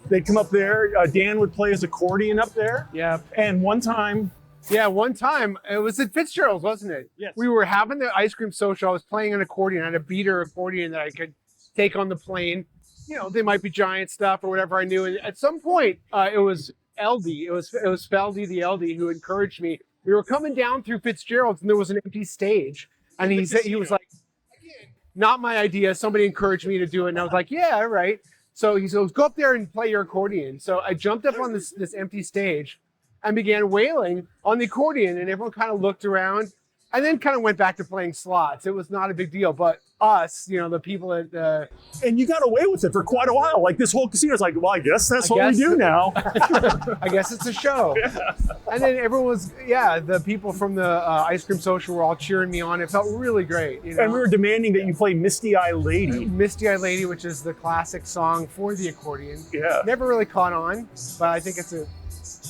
Speaker 5: They'd come up there. Dan would play his accordion up there.
Speaker 4: Yeah.
Speaker 5: And one time,
Speaker 4: One time, it was at Fitzgerald's, wasn't it?
Speaker 5: Yes.
Speaker 4: We were having the ice cream social. I was playing an accordion. I had a beater accordion that I could take on the plane. You know, they might be giant stuff or whatever I knew. And at some point, it was LD. It was Feldy, the LD, who encouraged me. We were coming down through Fitzgerald's, and there was an empty stage. And he said, he was like, not my idea. Somebody encouraged me to do it. And I was like, yeah, all right. So he said, go up there and play your accordion. So I jumped up on this empty stage and began wailing on the accordion, and everyone kind of looked around and then kind of went back to playing slots. It was not a big deal, but us, you know, the people at
Speaker 5: and you got away with it for quite a while. Like this whole casino's like, well, I guess that's what we do now.
Speaker 4: I guess it's a show. Yeah. And then everyone was, the people from the ice cream social were all cheering me on. It felt really great. You know?
Speaker 5: And we were demanding that you play Misty Eye Lady.
Speaker 4: Misty Eye Lady, which is the classic song for the accordion.
Speaker 5: Yeah.
Speaker 4: Never really caught on, but I think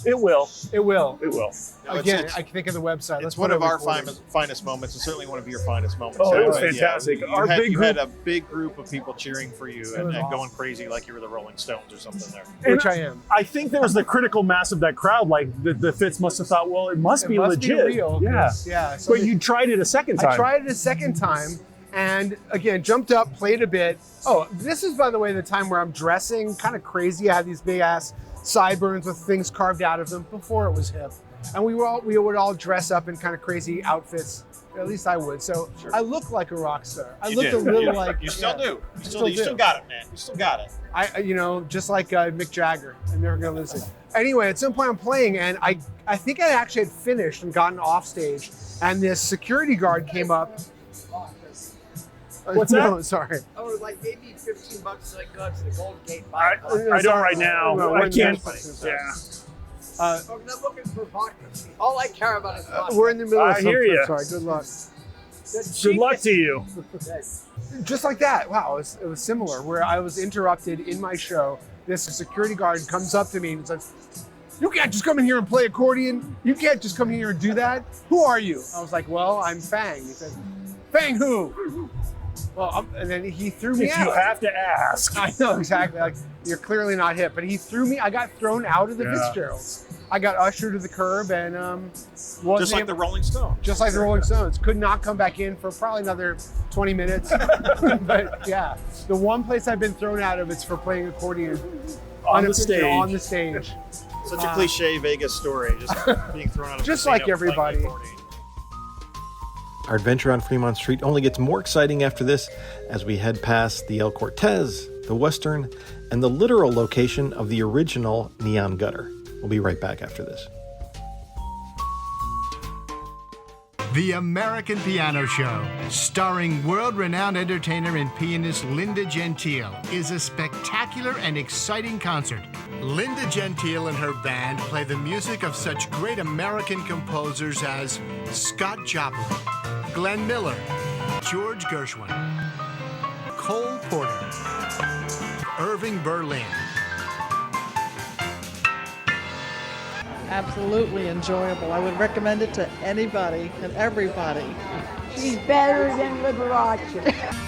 Speaker 5: it will.
Speaker 4: It will.
Speaker 5: It will.
Speaker 8: No,
Speaker 4: Again, I can think of the website.
Speaker 8: It's one of our finest moments, and certainly one of your finest moments.
Speaker 5: Oh, it was fantastic.
Speaker 8: Yeah, you had a big group of people cheering for you and going crazy like you were the Rolling Stones or something there.
Speaker 4: Which I am.
Speaker 5: I think there was the critical mass of that crowd. Like the Fitz must have thought, well, it must be legit.
Speaker 4: Real,
Speaker 5: yeah.
Speaker 4: So
Speaker 5: but you tried it a second time.
Speaker 4: I tried it a second time, and again, jumped up, played a bit. Oh, this is, by the way, the time where I'm dressing kind of crazy. I had these big ass sideburns with things carved out of them before it was hip. And we would all dress up in kind of crazy outfits. At least I would. So I look like a rock star. I looked a little like.
Speaker 8: You still do. You still got it, man. You still got it.
Speaker 4: Just like Mick Jagger. I'm never gonna lose it. Anyway, at some point I'm playing, and I think I actually had finished and gotten off stage, and this security guard came up.
Speaker 5: What's that?
Speaker 4: No, sorry.
Speaker 9: Oh, like maybe $15 so I go to the Golden Gate.
Speaker 5: I don't right now.
Speaker 4: No,
Speaker 5: I can't.
Speaker 4: Yeah.
Speaker 9: I'm not looking for vodka. All I care about is vodka.
Speaker 4: We're in the middle of something.
Speaker 5: hear you.
Speaker 4: Sorry. Good luck.
Speaker 5: Good luck to you.
Speaker 4: Just like that. Wow, it was similar. Where I was interrupted in my show. This security guard comes up to me and says, "You can't just come in here and play accordion. You can't just come in here and do that. Who are you?" I was like, "Well, I'm Fang." He said, "Fang who?" Well, and then he threw me out.
Speaker 5: You have to ask.
Speaker 4: I know, exactly. Like, you're clearly not hip. But he threw me. I got thrown out of the Fitzgerald's. I got ushered to the curb and
Speaker 8: just like the Rolling Stones.
Speaker 4: Just like the Rolling Stones. Could not come back in for probably another 20 minutes. But yeah, the one place I've been thrown out of is for playing accordion
Speaker 5: on the stage.
Speaker 4: On the stage.
Speaker 8: Such a cliche Vegas story, just being thrown out of
Speaker 4: just
Speaker 8: casino
Speaker 4: like everybody.
Speaker 8: playing accordion.
Speaker 1: Our adventure on Fremont Street only gets more exciting after this as we head past the El Cortez, the Western, and the literal location of the original Neon Gutter. We'll be right back after this.
Speaker 10: The American Piano Show, starring world-renowned entertainer and pianist Linda Gentile, is a spectacular and exciting concert. Linda Gentile and her band play the music of such great American composers as Scott Joplin, Glenn Miller, George Gershwin, Cole Porter, Irving Berlin.
Speaker 11: Absolutely enjoyable. I would recommend it to anybody and everybody.
Speaker 12: She's better than Liberace.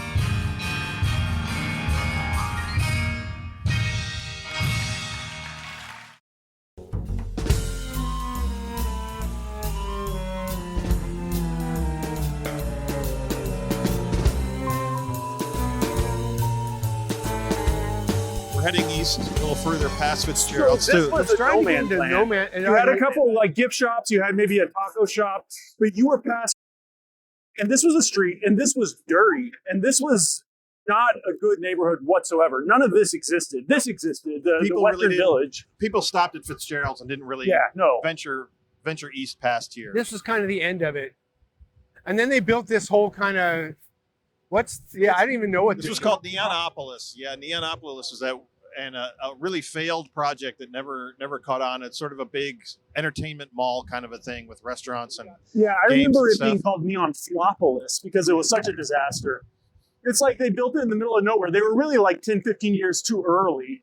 Speaker 8: Heading east, a little further past Fitzgerald's.
Speaker 5: This was a no man
Speaker 4: into
Speaker 5: land.
Speaker 4: no man- and
Speaker 5: You had
Speaker 4: I-
Speaker 5: a couple like gift shops. You had maybe a taco shop, but you were past. And this was a street, and this was dirty, and this was not a good neighborhood whatsoever. None of this existed. This existed. The Western Village.
Speaker 8: People stopped at Fitzgerald's and didn't really venture east past here.
Speaker 4: This was kind of the end of it. And then they built this whole kind of, I didn't even know what
Speaker 8: this was called Neonopolis. Yeah, Neonopolis was and a really failed project that never caught on. It's sort of a big entertainment mall kind of a thing with restaurants and
Speaker 5: Yeah, I
Speaker 8: games
Speaker 5: remember
Speaker 8: and
Speaker 5: it being
Speaker 8: stuff.
Speaker 5: called Neon Flopolis because it was such a disaster. It's like they built it in the middle of nowhere. They were really like 10, 15 years too early.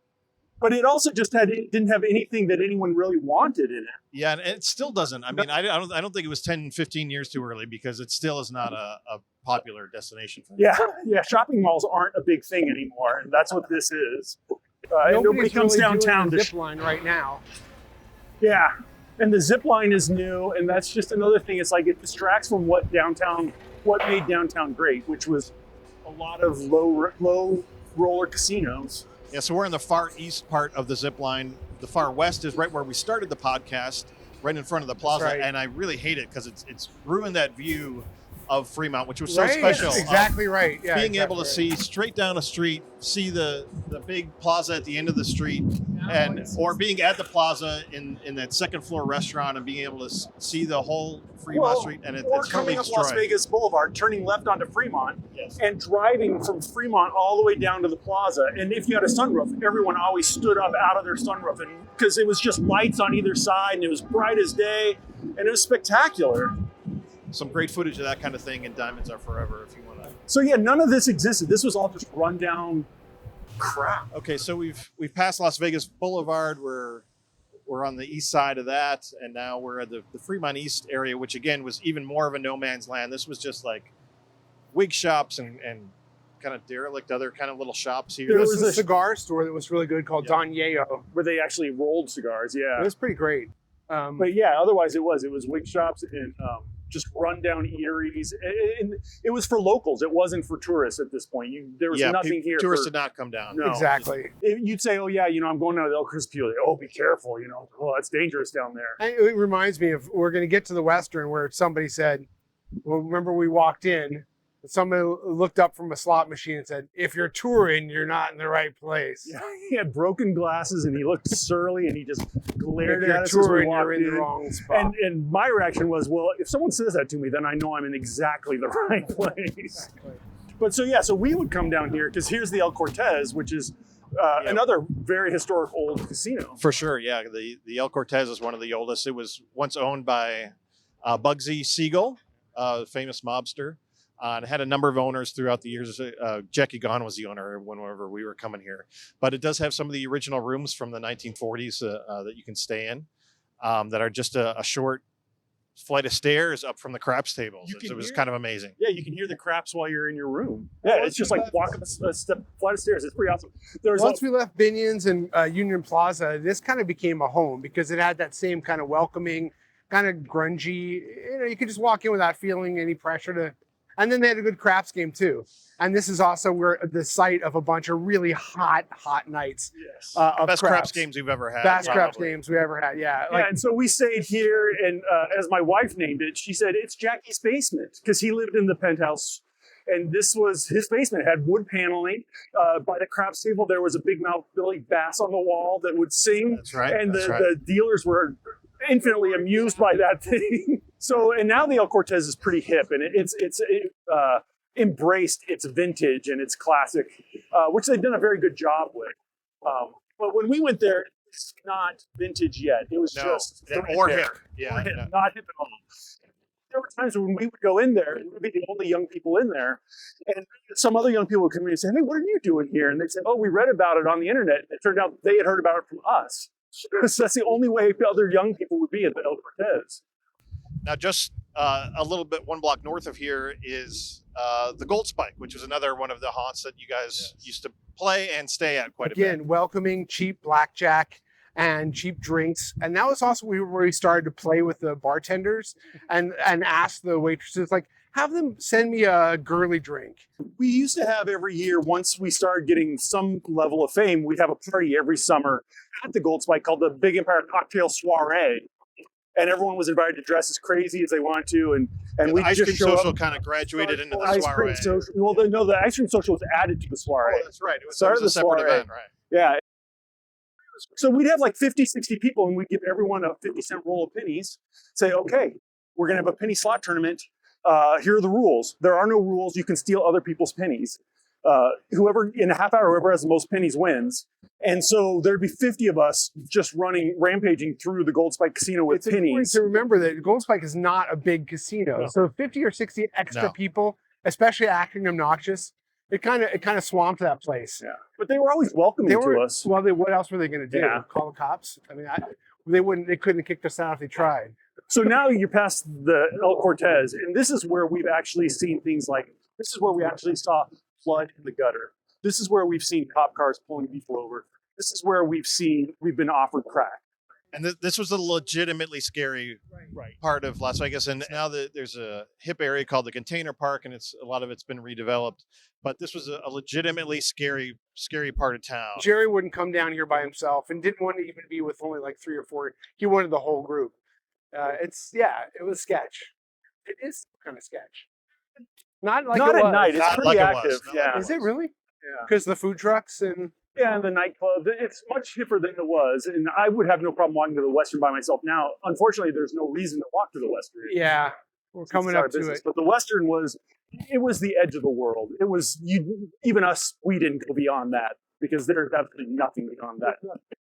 Speaker 5: But it also just didn't have anything that anyone really wanted in it.
Speaker 8: Yeah, and it still doesn't. I mean, I don't think it was 10, 15 years too early because it still is not a popular destination for me.
Speaker 5: Yeah, shopping malls aren't a big thing anymore, and that's what this is. And nobody
Speaker 4: Nobody's
Speaker 5: comes
Speaker 4: really
Speaker 5: downtown
Speaker 4: doing
Speaker 5: to
Speaker 4: the zip line right now.
Speaker 5: Yeah, and the zip line is new, and that's just another thing. It's like it distracts from what made downtown great, which was a lot of low roller casinos.
Speaker 8: Yeah, so we're in the far east part of the zip line. The far west is right where we started the podcast, right in front of the plaza,
Speaker 4: right.
Speaker 8: and I really hate it because it's ruined that view of Fremont, which was so
Speaker 4: Right?
Speaker 8: special.
Speaker 4: That's exactly right. Yeah,
Speaker 8: Being
Speaker 4: exactly
Speaker 8: able to
Speaker 4: right.
Speaker 8: see straight down a street, see the big plaza at the end of the street, or being at the plaza in that second floor restaurant and being able to see the whole Fremont Street, and
Speaker 5: or
Speaker 8: it's
Speaker 5: coming
Speaker 8: totally
Speaker 5: up Las
Speaker 8: destroyed.
Speaker 5: Vegas Boulevard, turning left onto Fremont, and driving from Fremont all the way down to the plaza. And if you had a sunroof, everyone always stood up out of their sunroof, and because it was just lights on either side, and it was bright as day, and it was spectacular.
Speaker 8: Some great footage of that kind of thing in Diamonds Are Forever if you want to.
Speaker 5: So yeah, none of this existed. This was all just rundown crap.
Speaker 8: Okay, so we've passed Las Vegas Boulevard. We're on the east side of that, and now we're at the Fremont East area, which again was even more of a no man's land. This was just like wig shops and kind of derelict other kind of little shops here.
Speaker 4: There was a cigar store that was really good called Don Yayo.
Speaker 5: Where they actually rolled cigars, yeah.
Speaker 4: It was pretty great.
Speaker 5: But yeah, otherwise it was wig shops and just rundown eateries. And it was for locals. It wasn't for tourists at this point. There was nothing here.
Speaker 8: Tourists did not come down.
Speaker 5: No.
Speaker 4: Exactly.
Speaker 5: You'd say, oh yeah, I'm going down to El Crispio. Oh, be careful, oh, it's dangerous down there.
Speaker 4: It reminds me of, we're going to get to the Western where somebody said, well, remember we walked in, somebody looked up from a slot machine and said, if you're touring, you're not in the right place.
Speaker 5: Yeah, he had broken glasses and he looked surly and he just glared
Speaker 4: If
Speaker 5: at
Speaker 4: you're
Speaker 5: us as we
Speaker 4: touring,
Speaker 5: walked
Speaker 4: you're in
Speaker 5: in.
Speaker 4: the wrong spot.
Speaker 5: And my reaction was, well, if someone says that to me, then I know I'm in exactly the right place.
Speaker 4: Exactly.
Speaker 5: But so we would come down here because here's the El Cortez, which is another very historic old casino.
Speaker 8: For sure, yeah. The El Cortez is one of the oldest. It was once owned by Bugsy Siegel, famous mobster. And had a number of owners throughout the years. Jackie Gahn was the owner whenever we were coming here. But it does have some of the original rooms from the 1940s that you can stay in that are just a short flight of stairs up from the craps tables. It was kind of amazing.
Speaker 5: Yeah, you can hear the craps while you're in your room. Yeah, it's just like walk up a flight of stairs. It's pretty awesome.
Speaker 4: Once we left Binion's and Union Plaza, this kind of became a home because it had that same kind of welcoming, kind of grungy, you could just walk in without feeling any pressure to. And then they had a good craps game too. And this is also where the site of a bunch of really hot nights.
Speaker 5: Yes.
Speaker 4: Of
Speaker 8: Best craps games we've ever had.
Speaker 4: Best craps games we ever had. Yeah.
Speaker 5: Yeah, and so we stayed here, and as my wife named it, she said it's Jackie's basement because he lived in the penthouse. And this was his basement. It had wood paneling. By the craps table, there was a big mouth Billy Bass on the wall that would sing.
Speaker 8: That's right.
Speaker 5: And
Speaker 8: that's
Speaker 5: the dealers were infinitely amused by that thing. So, and now the El Cortez is pretty hip, and it's embraced its vintage and its classic, which they've done a very good job with. But when we went there, it's not vintage yet. It was just
Speaker 8: or hip. Yeah,
Speaker 5: or hip, not hip at all. There were times when we would go in there and we'd be the only young people in there, and some other young people would come in and say, "Hey, what are you doing here?" And they'd say, "Oh, we read about it on the internet." And it turned out they had heard about it from us. So that's the only way other young people would be at the El Cortez.
Speaker 8: Now, just a little bit, one block north of here is the Gold Spike, which is another one of the haunts that you guys used to play and stay at quite a bit.
Speaker 4: Again, welcoming, cheap blackjack and cheap drinks. And that was also where we started to play with the bartenders and ask the waitresses, like, have them send me a girly drink.
Speaker 5: We used to have every year, once we started getting some level of fame, we'd have a party every summer at the Gold Spike called the Big Empire Cocktail Soiree. And everyone was invited to dress as crazy as they wanted to. And we
Speaker 8: Ice
Speaker 5: just
Speaker 8: Cream
Speaker 5: show
Speaker 8: Social
Speaker 5: up.
Speaker 8: kind of graduated into the
Speaker 5: Ice
Speaker 8: soiree.
Speaker 5: Cream Social. Well, the Ice Cream Social was added to the soiree.
Speaker 8: Oh, that's right. It was
Speaker 5: Started
Speaker 8: a separate
Speaker 5: soiree.
Speaker 8: event, right?
Speaker 5: Yeah. So we'd have like 50, 60 people, and we'd give everyone a 50-cent roll of pennies. Say, okay, we're going to have a penny slot tournament. Here are the rules. There are no rules. You can steal other people's pennies. whoever in a half hour, whoever has the most pennies wins. And so there'd be 50 of us just rampaging through the Gold Spike Casino with
Speaker 4: It's important
Speaker 5: pennies.
Speaker 4: to remember that Gold Spike is not a big casino.
Speaker 5: No.
Speaker 4: So 50 or 60 extra people, especially acting obnoxious, it kind of swamped that place.
Speaker 5: Yeah. But they were always welcoming to us.
Speaker 4: Well, what else were they going to do?
Speaker 5: Yeah.
Speaker 4: Call the cops? I mean, they couldn't have kicked us out if they tried.
Speaker 5: So now you're past the El Cortez, and this is where we've actually seen things like, this is where we actually saw flood in the gutter. This is where we've seen cop cars pulling people over. This is where we've been offered crack.
Speaker 8: And this was a legitimately scary part of Las Vegas. And now there's a hip area called the Container Park, and a lot of it's been redeveloped. But this was a legitimately scary part of town.
Speaker 4: Jerry wouldn't come down here by himself and didn't want to even be with only like 3 or 4. He wanted the whole group. It was sketch. It is kind of sketch. Not at
Speaker 5: night. It's pretty active. Yeah.
Speaker 4: Is it really?
Speaker 5: Yeah.
Speaker 4: Because the food trucks and
Speaker 5: the nightclub. It's much hipper than it was, and I would have no problem walking to the Western by myself. Now, unfortunately, there's no reason to walk to the Western.
Speaker 4: Yeah, we're coming up to it.
Speaker 5: But the Western was the edge of the world. It was even us. We didn't go beyond that because there's absolutely nothing beyond that.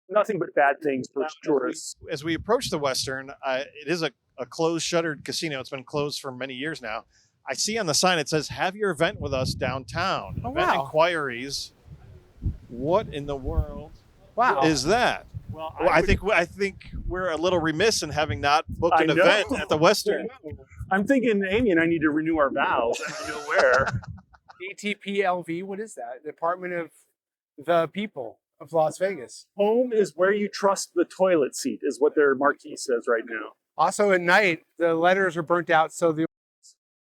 Speaker 5: Nothing but bad things for tourists.
Speaker 8: As we approach the Western, it is a closed, shuttered casino. It's been closed for many years now. I see on the sign it says, "Have your event with us downtown."
Speaker 4: Oh,
Speaker 8: event
Speaker 4: wow.
Speaker 8: inquiries. What in the world is that?
Speaker 5: Well,
Speaker 8: I think we're a little remiss in having not booked an event at the Western.
Speaker 5: I'm thinking Amy and I need to renew our vows. I don't know where.
Speaker 4: DTPLV, what is that? Department of the People of Las Vegas.
Speaker 5: Home is where you trust the toilet seat, is what their marquee says right now.
Speaker 4: Also at night, the letters are burnt out, so the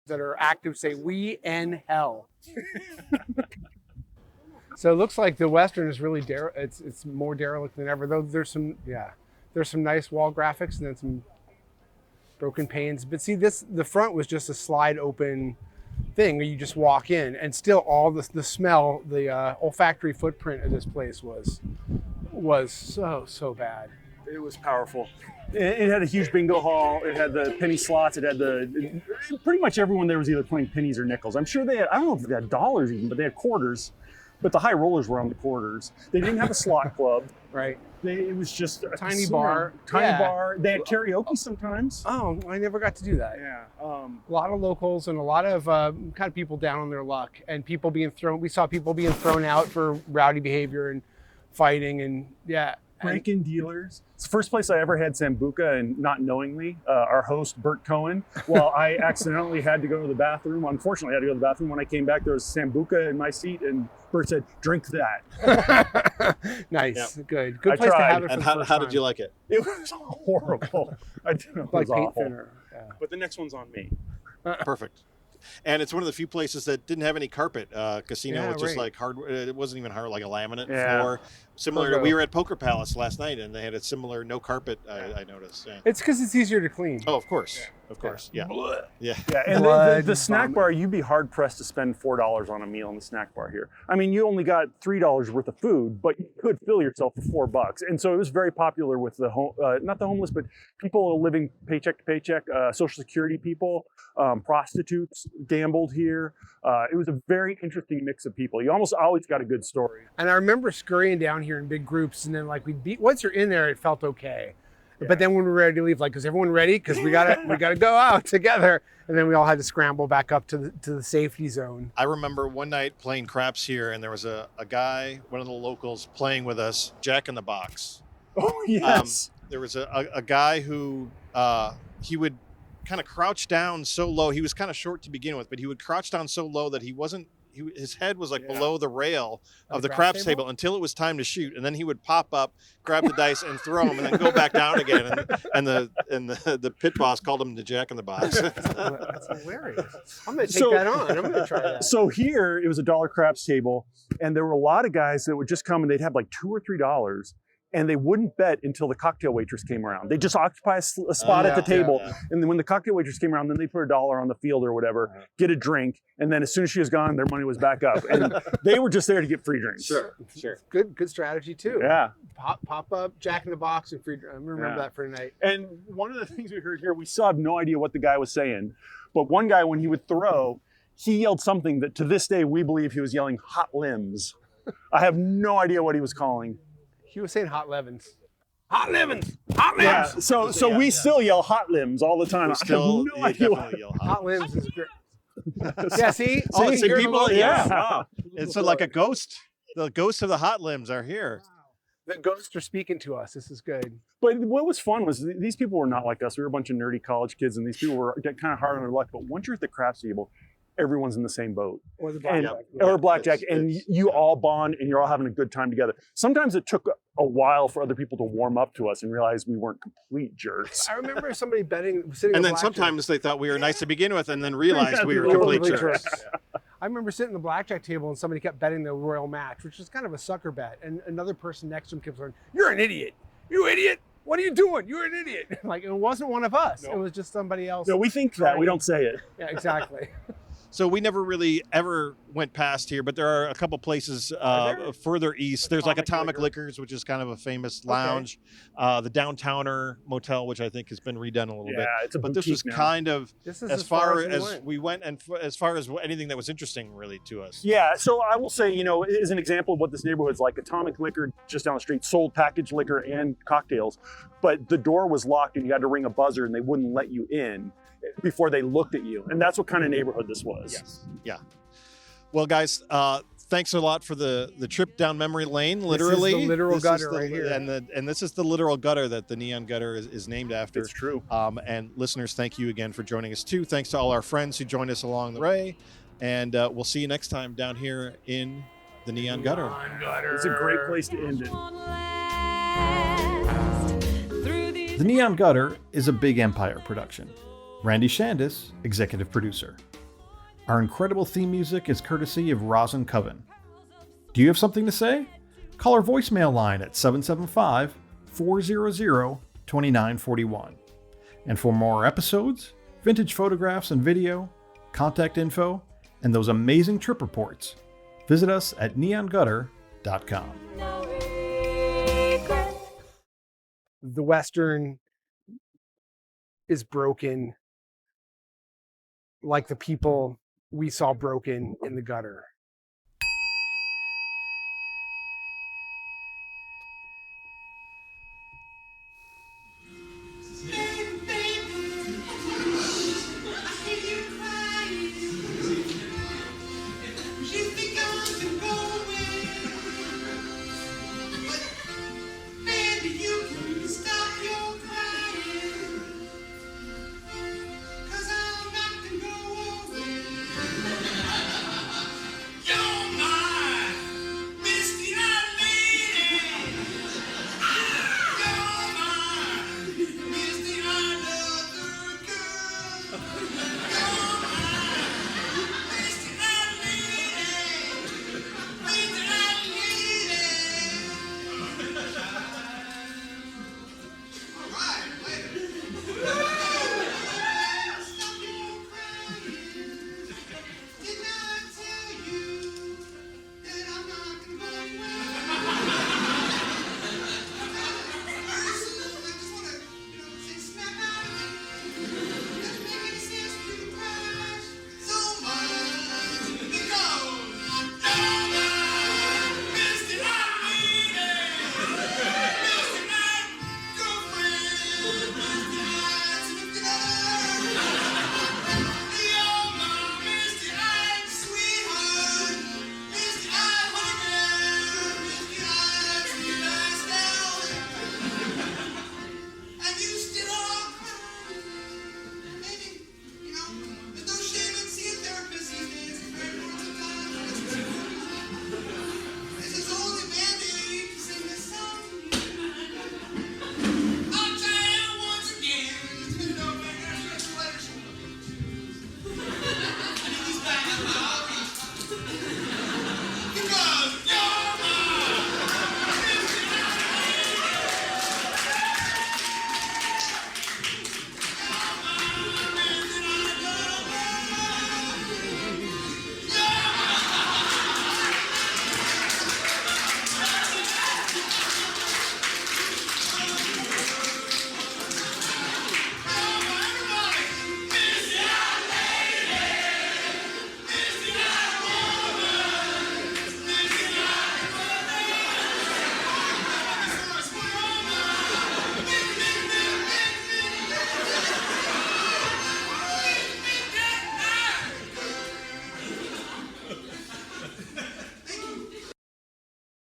Speaker 4: that are active say "We in hell." So it looks like the Western is really it's more derelict than ever. Though there's some nice wall graphics and then some broken panes. But see, the front was just a slide open thing where you just walk in, and still all the smell, the olfactory footprint of this place was so bad.
Speaker 5: It was powerful. It had a huge bingo hall. It had the penny slots. It had pretty much everyone there was either playing pennies or nickels. I'm sure I don't know if they had dollars even, but they had quarters. But the high rollers were on the quarters. They didn't have a slot club.
Speaker 4: Right.
Speaker 5: It was just a
Speaker 4: tiny bar.
Speaker 5: Bar. They had karaoke sometimes.
Speaker 4: Oh, I never got to do that.
Speaker 5: Yeah.
Speaker 4: A lot of locals and a lot of kind of people down on their luck, and people being thrown. We saw people being thrown out for rowdy behavior and fighting, and
Speaker 5: break-in dealers. It's the first place I ever had Sambuca, and not knowingly, our host, Bert Cohen, well, I accidentally had to go to the bathroom. Unfortunately, I had to go to the bathroom. When I came back, there was Sambuca in my seat, and Bert said, "Drink that."
Speaker 4: Nice.
Speaker 5: Yep.
Speaker 4: Good
Speaker 5: I
Speaker 4: place
Speaker 5: tried.
Speaker 4: to have it for
Speaker 8: And
Speaker 4: the first
Speaker 8: how
Speaker 4: time.
Speaker 8: did you like it?
Speaker 5: It was horrible. It
Speaker 4: Like
Speaker 5: was
Speaker 4: paint
Speaker 5: awful.
Speaker 4: thinner. Yeah.
Speaker 5: But the next one's on me.
Speaker 8: Perfect. And it's one of the few places that didn't have any carpet. Casino
Speaker 4: Yeah,
Speaker 8: was just
Speaker 4: right.
Speaker 8: like hard. It wasn't even hard, like a laminate
Speaker 5: Yeah.
Speaker 8: floor. Similar to,
Speaker 4: Pogo.
Speaker 8: we were at Poker Palace last night, and they had a similar no carpet. I noticed. Yeah.
Speaker 4: It's because it's easier to clean.
Speaker 8: Oh, of course, of course. Yeah, yeah.
Speaker 5: Yeah, and
Speaker 4: Blood,
Speaker 5: the snack
Speaker 4: vomit.
Speaker 5: bar, you'd be hard pressed to spend $4 on a meal in the snack bar here. I mean, you only got $3 worth of food, but you could fill yourself for $4. And so it was very popular with the not the homeless, but people living paycheck to paycheck, Social Security people, prostitutes gambled here. It was a very interesting mix of people. You almost always got a good story.
Speaker 4: And I remember scurrying down here in big groups, and then like once you're in there, it felt okay.
Speaker 5: Yeah.
Speaker 4: But then when we were ready to leave, like, is everyone ready? Because we gotta go out together. And then we all had to scramble back up to the safety zone.
Speaker 8: I remember one night playing craps here, and there was a guy, one of the locals, playing with us, Jack in the Box.
Speaker 5: Oh yes.
Speaker 8: There was a guy who he would kind of crouch down so low. He was kind of short to begin with, but he would crouch down so low that his head was like below the rail of the craps table until it was time to shoot, and then he would pop up, grab the dice, and throw them, and then go back down again. And the pit boss called him the Jack in the Box.
Speaker 4: That's hilarious. I'm gonna take that on. I'm gonna try that.
Speaker 5: So here it was a dollar craps table, and there were a lot of guys that would just come and they'd have like $2 or $3. And they wouldn't bet until the cocktail waitress came around. They just occupy a spot at the table. And then when the cocktail waitress came around, then they put $1 on the field or whatever, get a drink. And then as soon as she was gone, their money was back up. And they were just there to get free drinks.
Speaker 8: Sure.
Speaker 4: Good strategy too.
Speaker 5: Yeah.
Speaker 4: Pop up, Jack in the Box, and free. I remember that for tonight.
Speaker 5: And one of the things we heard here, we still have no idea what the guy was saying. But one guy, when he would throw, he yelled something that to this day we believe he was yelling hot limbs. I have no idea what he was calling.
Speaker 4: He was saying hot levins.
Speaker 5: Hot limbs! Hot limbs! Yeah, so we still yell hot limbs all the time. I have no idea what.
Speaker 8: Yell
Speaker 4: Hot limbs is great. Yeah, see?
Speaker 8: Oh,
Speaker 4: See,
Speaker 8: see
Speaker 4: you're
Speaker 8: people,
Speaker 4: the-
Speaker 8: yeah. Wow. It's like a ghost. The ghosts of the hot limbs are here.
Speaker 4: The ghosts are speaking to us. This is good.
Speaker 5: But what was fun was these people were not like us. We were a bunch of nerdy college kids, and these people were kind of hard on their luck. But once you're at the craps table, everyone's in the same boat.
Speaker 4: Or the
Speaker 5: And,
Speaker 4: blackjack.
Speaker 5: or blackjack, and you all bond, and you're all having a good time together. Sometimes it took a while for other people to warm up to us and realize we weren't complete jerks.
Speaker 4: I remember somebody betting, sitting.
Speaker 8: And
Speaker 4: in
Speaker 8: then
Speaker 4: blackjack.
Speaker 8: sometimes they thought we were nice to begin with, and then realized we were complete jerks.
Speaker 4: I remember sitting at the blackjack table and somebody kept betting the royal match, which is kind of a sucker bet. And another person next to him kept going, "You're an idiot! You idiot! What are you doing? You're an idiot!" Like it wasn't one of us.
Speaker 5: No.
Speaker 4: It was just somebody else.
Speaker 5: No, we think that. We don't say it.
Speaker 4: Yeah, exactly.
Speaker 8: So we never really ever went past here, but there are a couple places further east. There's like Atomic Liquors, which is kind of a famous lounge. The Downtowner Motel, which I think has been redone a little bit.
Speaker 5: Yeah, it's a
Speaker 8: but this was
Speaker 5: boutique now.
Speaker 8: kind of
Speaker 4: This is
Speaker 8: as far as we went, and as far as anything that was interesting really to us.
Speaker 5: Yeah, so I will say, as an example of what this neighborhood's like, Atomic Liquor just down the street sold packaged liquor and cocktails, but the door was locked and you had to ring a buzzer and they wouldn't let you in before they looked at you. And that's what kind of neighborhood this was.
Speaker 8: Yes. Yeah. Well, guys, thanks a lot for the trip down memory lane. Literally,
Speaker 4: This is the literal
Speaker 8: This
Speaker 4: gutter
Speaker 8: is the-
Speaker 4: right here.
Speaker 8: and this is the literal gutter that the Neon Gutter is named after.
Speaker 5: It's true.
Speaker 8: And listeners, thank you again for joining us too. Thanks to all our friends who joined us along the way, and we'll see you next time down here in the Neon Gutter.
Speaker 5: It's a great place to end it.
Speaker 1: The Neon Gutter is a Big Empire production. Randy Shandis, executive producer. Our incredible theme music is courtesy of Rosin Coven. Do you have something to say? Call our voicemail line at 775-400-2941. And for more episodes, vintage photographs and video, contact info, and those amazing trip reports, visit us at neongutter.com.
Speaker 4: The Western is broken like the people we saw broken in the gutter.